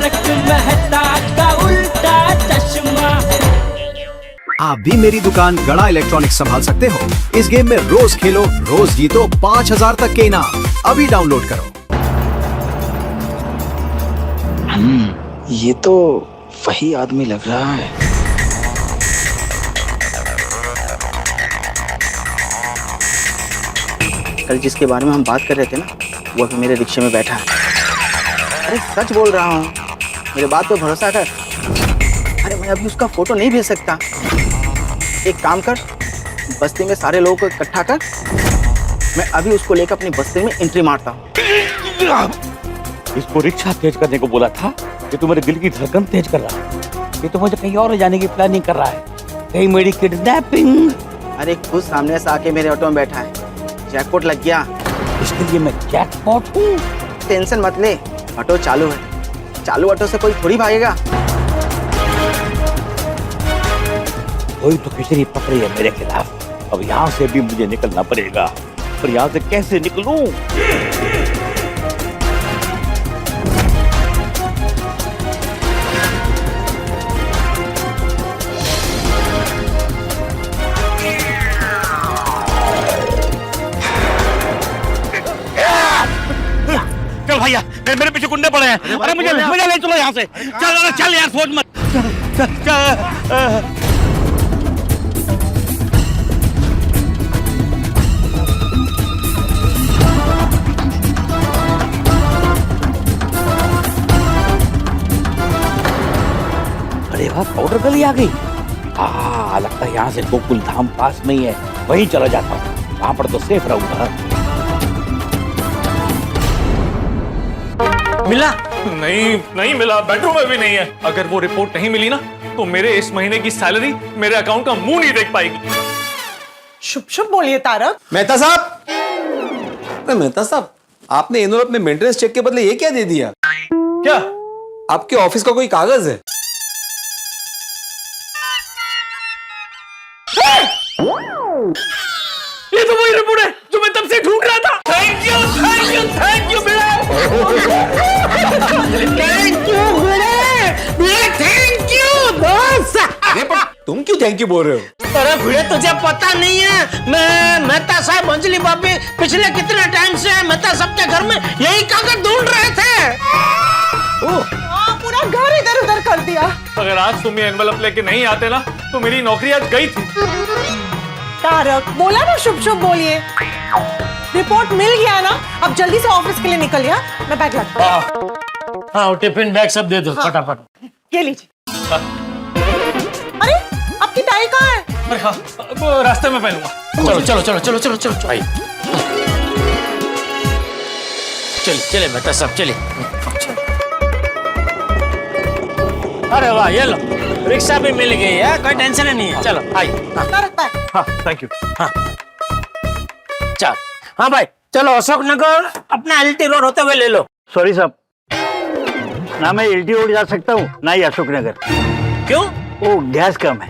तारक मेहता का उल्टा चश्मा। आप भी मेरी दुकान गड़ा इलेक्ट्रॉनिक्स संभाल सकते हो। इस गेम में रोज खेलो, रोज जीतो 5000 तक के इनाम। अभी डाउनलोड करो। ये तो वही आदमी लग रहा है। कल जिसके बारे में हम बात कर रहे थे ना, वो अभी मेरे रिक्शे में बैठा है। अरे सच बोल रहा हूँ, मेरे बात पे भरोसा कर। अरे मैं अभी उसका फोटो नहीं भेज सकता। एक काम कर, बस्ती में सारे लोगों को इकट्ठा कर, मैं अभी उसको लेकर अपनी बस्ती में एंट्री मारता हूँ। इसको रिक्शा तेज करने को बोला था कि तू मेरे दिल की धड़कन तेज कर रहा है। ये तो मुझे कहीं और जाने की प्लानिंग कर रहा है, कहीं मेरी किडनैपिंग। अरे खुद सामने से आके मेरे ऑटो में बैठा है। जैकपॉट लग गया। इसके लिए मैं जैकपॉट हूँ। टेंशन मत ले, ऑटो चालू है। चालू ऑटो से कोई थोड़ी भागेगा। कोई तो खिचड़ी पकड़ी है मेरे खिलाफ। अब यहाँ से भी मुझे निकलना पड़ेगा। पर यहाँ से कैसे निकलूं? चल भैया, मेरे पीछे गुंडे पड़े हैं। अरे मुझे ले चलो यहाँ से। चल चल यार, सोच मत। अरे वाह, पाउडर गली आ गई। लगता है यहाँ से गोकुल धाम पास में ही है। वहीं चला जाता हूँ, वहां पर तो सेफ रहूंगा। मिला? नहीं मिला, बेडरूम में भी नहीं है। अगर वो रिपोर्ट नहीं मिली ना, तो मेरे इस महीने की सैलरी मेरे अकाउंट का मुंह नहीं देख पाएगी। शुभ शुभ बोलिए तारक। मेहता साहब, मेहता साहब, आपने इन्होंने अपने मेंटेनेंस चेक के बदले ये क्या दे दिया? क्या? आपके ऑफिस का कोई कागज है? ये तो वही रिपोर्ट है जो मैं तब से ढूंढ रहा था। थैंक यू थैंक यू बेटा। थैंक यू दोस्त। तुम क्यों थैंक यू बोल रहे हो? अरे भिड़े, तुझे पता नहीं है, मैं मेहता साहब, अंजलि भाभी पिछले कितने टाइम से मेहता साहब के घर में यही कागज ढूंढ रहे थे। पूरा घर इधर उधर कर दिया। अगर आज तुम ये एनवेलप लेके नहीं आते ना, तो मेरी नौकरी आज गई थी। तारक बोला ना शुभ शुभ बोलिए। रिपोर्ट मिल गया ना, अब जल्दी से ऑफिस के लिए निकलिए। मैं बैग लाता हूँ। हाँ, टिफिन बैग सब दे दो। फटाफट ये लीजिए। अरे आपकी टाई कहाँ है? अरे हाँ, वो रास्ते में पहनूंगा। चलो चलो चलो चलो चलो चलो। चल चले बेटा, सब चले। अरे वाह, ये लो, रिक्शा भी मिल गई है, कोई टेंशन नहीं है। चलो आइए। हाँ थैंक यू। हाँ चल, हाँ भाई चलो, अशोक नगर अपना एलटी रोड होते हुए ले लो। सॉरी साहब, ना मैं एलटी रोड जा सकता हूँ, ना ही अशोक नगर। क्यों? वो गैस कम है।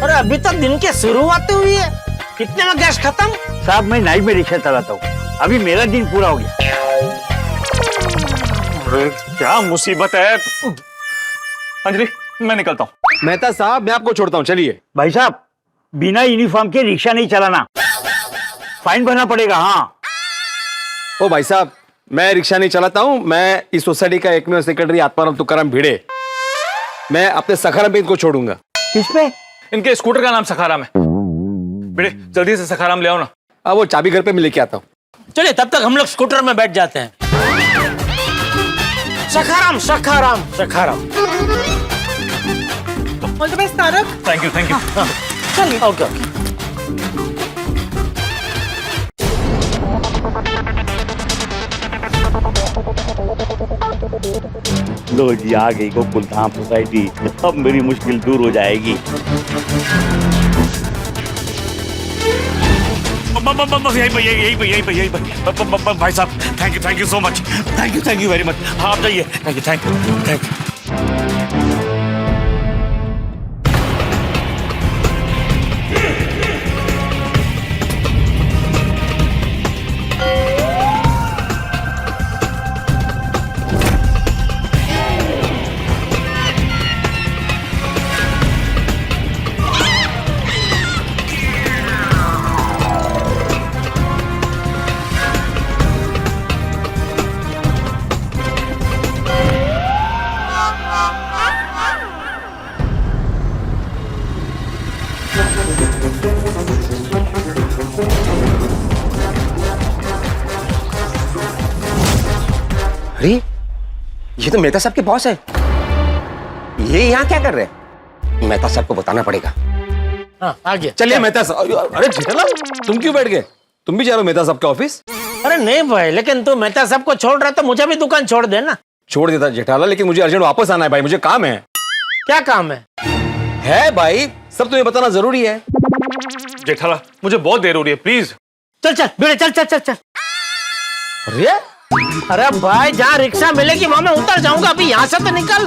अरे अभी तक दिन की शुरुआत हुई है, कितने में गैस खत्म? साहब मैं नाइट में रिक्शा चलाता हूँ, अभी मेरा दिन पूरा हो गया। अरे क्या मुसीबत है। अंजलि, मैं निकलता हूँ। मेहता साहब, मैं आपको छोड़ता हूँ, चलिए। भाई साहब, बिना यूनिफॉर्म के रिक्शा नहीं चलाना, फाइन भरना पड़ेगा। हाँ ओ भाई साहब, मैं रिक्शा नहीं चलाता हूँ। मैं इस सोसाइटी का एकमेव सेक्रेटरी आत्माराम तुकाराम भिड़े। मैं अपने सखाराम पे इनको छोड़ूंगा। किस पे? इनके स्कूटर का नाम सखाराम है। बेटे जल्दी से सखाराम ले आओ ना। अब वो चाबी घर पे मैं लेके आता हूँ। चलिए, तब तक हम लोग स्कूटर में बैठ जाते हैं। Sakharam Sakharam Sakharam. All the best Tarak. Thank you thank you. चलिए। Okay okay. लो जी, आ गई गोकुल धाम सोसाइटी। अब मेरी मुश्किल दूर हो जाएगी। यही भाई साहब, thank you so much. Thank you very much. आप जाइए। Thank you. ये तो मेहता साहब के बॉस है। ये यहाँ क्या कर रहे हैं? मेहता साहब को बताना पड़ेगा। हाँ, आ गया। चलिए मेहता साहब। अरे जेठालाल, तुम क्यों बैठ गए? तुम भी जा रहे हो मेहता साहब के ऑफिस? अरे नहीं भाई, लेकिन तू मेहता साहब को छोड़ रहा है तो मुझे भी दुकान छोड़ देना। छोड़ देता जेठालाल, लेकिन मुझे अर्जेंट वापस आना है भाई, मुझे काम है। क्या काम है भाई, सब तुम्हें बताना जरूरी है। जेठालाल, मुझे बहुत देर हो रही है, प्लीज। चल चल बेटे, चल चल चल चल। अरे अरे भाई, जहाँ रिक्शा मिलेगी वहां मैं उतर जाऊंगा, अभी यहाँ से तो निकल।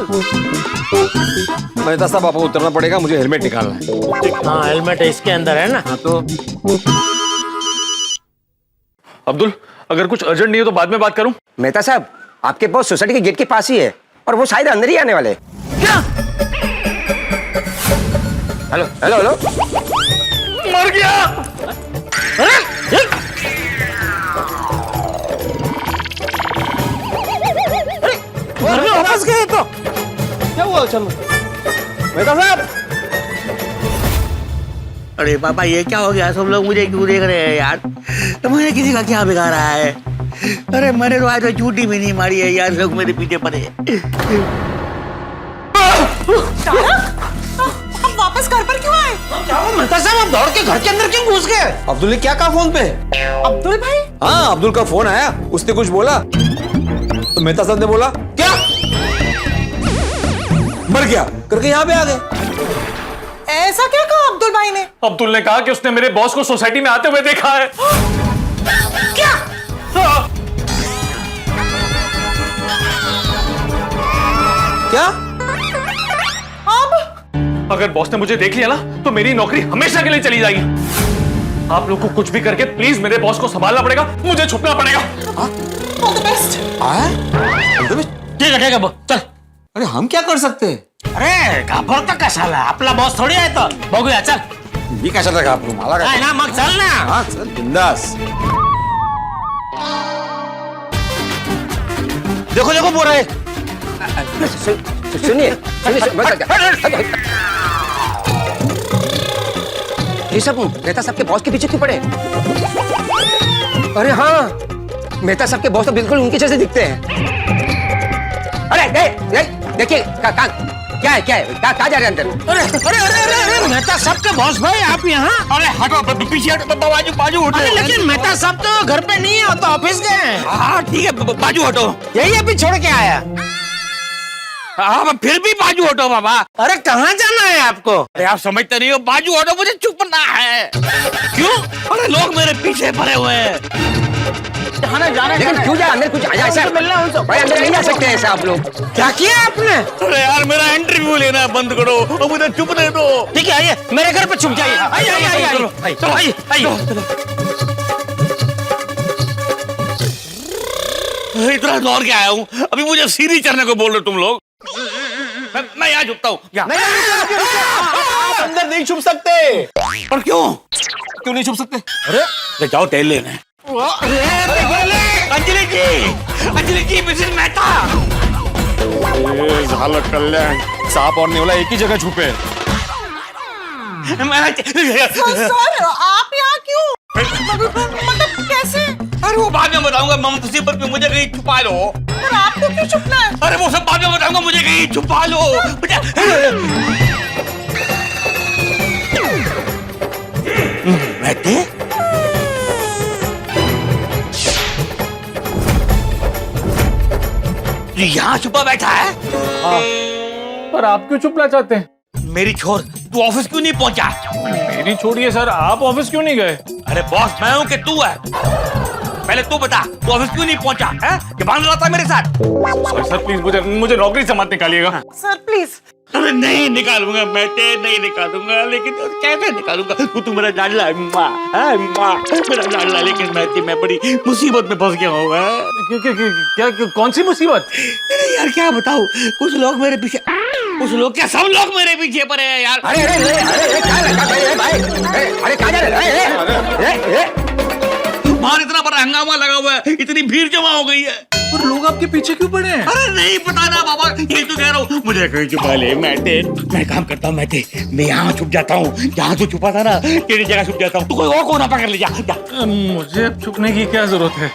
मेहता साहब, आपको उतरना पड़ेगा, मुझे हेलमेट निकालना है। हाँ, हेलमेट इसके अंदर है ना। हाँ तो अब्दुल, अगर कुछ अर्जेंट नहीं हो तो बाद में बात करूं। मेहता साहब, आपके बॉस सोसाइटी के गेट के पास ही है और वो शायद अंदर ही आने वाले। क्या? Hello hello hello. मर गया। अरे घर में वापस गए तो क्या हुआ? चलो मेहता साहब। अरे पापा, ये क्या हो गया? सब लोग मुझे क्यों देख रहे हैं यार? तो मैंने किसी का क्या बिगाड़ा है? अरे मैंने तो आज तो छुट्टी भी नहीं मारी है यार, लोग मेरे पीछे पड़े हैं। अब वापस घर पर क्यों आए? मेहता साहब, आप दौड़ के घर के अंदर क्यों घुस गए? अब्दुल ने क्या कहा फोन पे? अब्दुल भाई? हाँ, अब्दुल का फोन आया, उसने कुछ बोला तो मेहता साहब ने बोला क्या मर गया करके यहाँ पे आ गए। ऐसा क्या कहा अब्दुल भाई ने? अब्दुल ने कहा कि उसने मेरे बॉस को सोसाइटी में आते हुए देखा है। क्या? हाँ। क्या? अब अगर बॉस ने मुझे देख लिया ना तो मेरी नौकरी हमेशा के लिए चली जाएगी। आप लोग को कुछ भी करके प्लीज मेरे बॉस को संभालना पड़ेगा, मुझे छुपना पड़ेगा। All the best. ठीक है चल। अरे हम क्या कर सकते हैं? अरे घाबरतो कशाला, आपला बॉस थोडी आहे तो। बघूया, चल। मी कशाला घाबरू? मला काय ना, मग चल ना। हाँ चल बिंदास। देखो देखो बोल रहे। सुनिए ये सब मेहता साहब के बॉस के पीछे क्यों पड़े? अरे हाँ, मेहता साहब के बॉस तो बिल्कुल उनके जैसे दिखते हैं। अरे देखिए क्या है कहाँ जा रहे हैं अंदर? अरे अरे अरे अरे अरे मेहता साहब के बॉस भाई, आप यहाँ? अरे हटो, पीछे हटो, बाजू हटो। अरे लेकिन मेहता साहब तो घर पे नहीं है, वो तो ऑफिस गए हैं। हाँ ठीक है, बाजू हटो। यही अभी छोड़ के आया। हाँ, फिर भी बाजू हटो बाबा। अरे कहाँ जाना है आपको? अरे आप समझते नहीं हो, बाजू हटो, मुझे चुपना है। क्यों? अरे लोग मेरे पीछे पड़े हुए हैं। लेकिन क्यों जा अंदर? कुछ ऐसा मिलना उनसे भाई, अंदर नहीं जा सकते ऐसे आप लोग। क्या किया आपने? अरे यार, मेरा इंटरव्यू लेना बंद करो और मुझे चुपने दो। ठीक है, आइए मेरे घर पे छुप जाइए। आइए आइए आइए, चलो आइए आइए। इतना दौड़ के आया हूँ, अभी मुझे सीढ़ी चढ़ने को बोल रहे तुम लोग। मैं यहाँ छुपता हूँ। आप अंदर नहीं छुप सकते। पर क्यों नहीं छुप सकते? अरे जाओ तेल लेने। अंजलि जी, मिसेस मेहता। कल्याण सांप और नेवला एक ही जगह छुपे। सर, आप यहाँ क्यों? मतलब कैसे? अरे वो बाद में बताऊंगा, मुसीबत में मुझे कहीं छुपा लो। पर आपको क्यों छुपना है? अरे वो सब बाद में बताऊंगा, मुझे कहीं छुपा लो। मेहते, यहाँ छुपा बैठा है। पर आप क्यों छुपना चाहते हैं? मेरी छोर, तू ऑफिस क्यों नहीं पहुंचा? मेरी छोड़िए सर, आप ऑफिस क्यों नहीं गए? अरे बॉस मैं हूं कि तू है? पहले तू बता, तू ऑफिस क्यों नहीं पहुंचा है? कि भाग रहा था मेरे साथ? सर प्लीज मुझे नौकरी से मत निकालिएगा। Sir please. अरे नहीं निकालूंगा, मैं नहीं निकालूंगा, लेकिन कैसे निकालूंगा? तू मेरा लाडला है, माँ मेरा लाडला, लेकिन मैं बड़ी मुसीबत में फंस गया हूँ। क्या कौन सी मुसीबत? अरे यार क्या बताऊं, कुछ लोग मेरे पीछे, कुछ लोग क्या, सब लोग मेरे पीछे पड़े हैं यार। अरे अरे अरे क्या लगा भाई? अरे कहाँ जा रहे? बाहर इतना बड़ा हंगामा लगा हुआ है, इतनी भीड़ जमा हो गई है। पर लोग आपके पीछे क्यों पड़े हैं? अरे नहीं पता ना बाबा, यही तो कह रहा हूँ, मुझे कहीं छुपा ले। मैं काम करता हूँ, मैं यहाँ छुप जाता हूँ, जहाँ तू छुपा था ना, तेरी जगह छुप जाता हूँ। तू कोई और कोना पकड़ ले जा। मुझे अब छुपने की क्या जरूरत है?